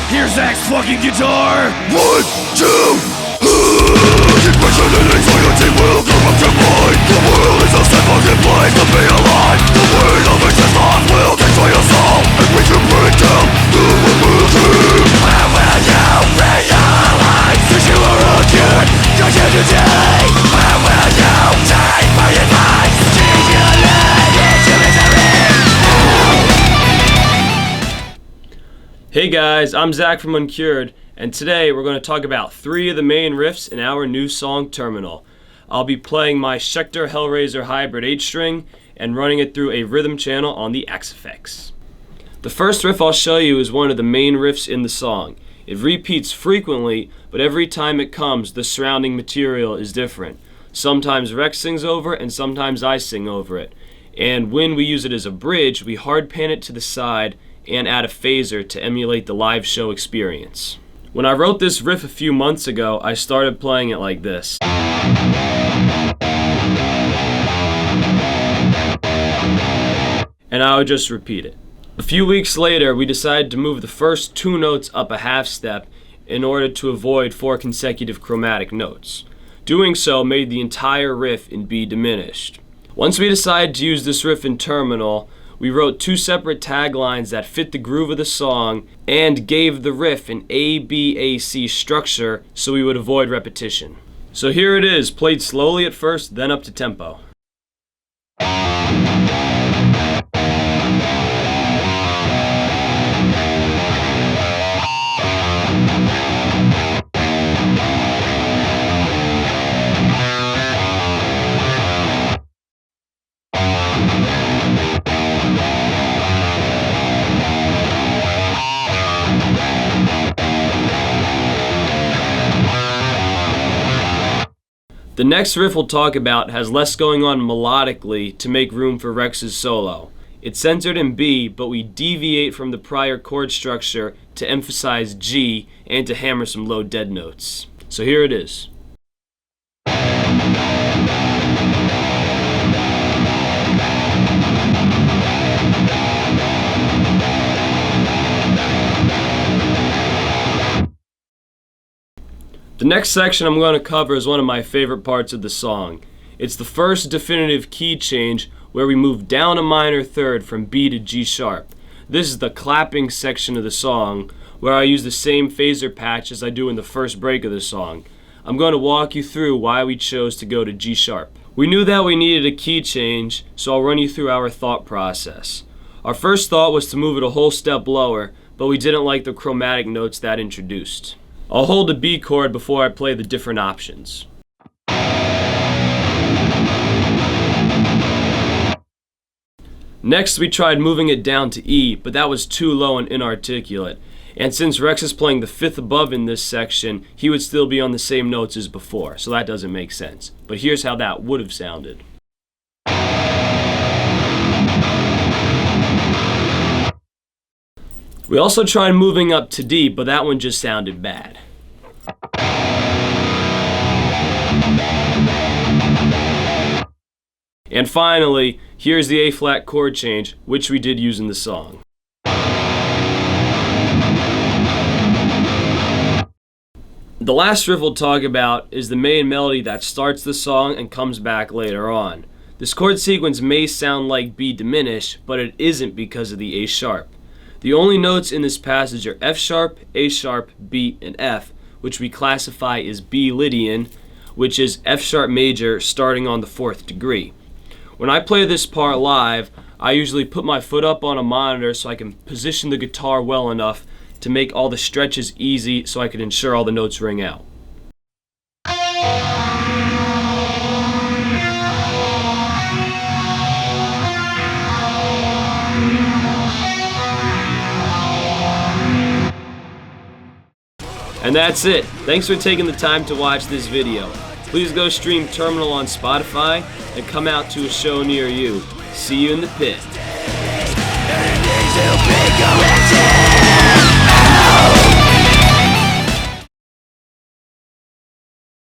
Here's Zak's fucking guitar. 1, 2. Keep questioning until your team will come up to mine. The world is a sad fucking place to be alive. The weight of existence will destroy your soul, and we should break down the illusion. How will you realize that you are uncured? Just here today. How will you take my advice? Change your life into misery. Hey guys, I'm Zak from Uncured, and today we're going to talk about 3 of the main riffs in our new song Terminal. I'll be playing my Schecter Hellraiser Hybrid 8-string and running it through a rhythm channel on the Axe-Fx. The first riff I'll show you is one of the main riffs in the song. It repeats frequently, but every time it comes, the surrounding material is different. Sometimes Rex sings over and sometimes I sing over it. And when we use it as a bridge, we hard pan it to the side and add a phaser to emulate the live show experience. When I wrote this riff a few months ago, I started playing it like this. And I would just repeat it. A few weeks later, we decided to move the first 2 notes up a half step in order to avoid 4 consecutive chromatic notes. Doing so made the entire riff in B diminished. Once we decided to use this riff in Terminal, we wrote 2 separate taglines that fit the groove of the song and gave the riff an A-B-A-C structure so we would avoid repetition. So here it is, played slowly at first, then up to tempo. The next riff we'll talk about has less going on melodically to make room for Rex's solo. It's centered in B, but we deviate from the prior chord structure to emphasize G and to hammer some low dead notes. So here it is. The next section I'm going to cover is one of my favorite parts of the song. It's the first definitive key change where we move down a minor third from B to G sharp. This is the clapping section of the song where I use the same phaser patch as I do in the first break of the song. I'm going to walk you through why we chose to go to G sharp. We knew that we needed a key change, so I'll run you through our thought process. Our first thought was to move it a whole step lower, but we didn't like the chromatic notes that introduced. I'll hold the B chord before I play the different options. Next, we tried moving it down to E, but that was too low and inarticulate. And since Rex is playing the 5th above in this section, he would still be on the same notes as before, so that doesn't make sense. But here's how that would have sounded. We also tried moving up to D, but that one just sounded bad. And finally, here's the A-flat chord change, which we did use in the song. The last riff we'll talk about is the main melody that starts the song and comes back later on. This chord sequence may sound like B diminished, but it isn't because of the A sharp. The only notes in this passage are F sharp, A sharp, B, and F, which we classify as B Lydian, which is F sharp major starting on the 4th degree. When I play this part live, I usually put my foot up on a monitor so I can position the guitar well enough to make all the stretches easy so I can ensure all the notes ring out. And that's it. Thanks for taking the time to watch this video. Please go stream Terminal on Spotify and come out to a show near you. See you in the pit.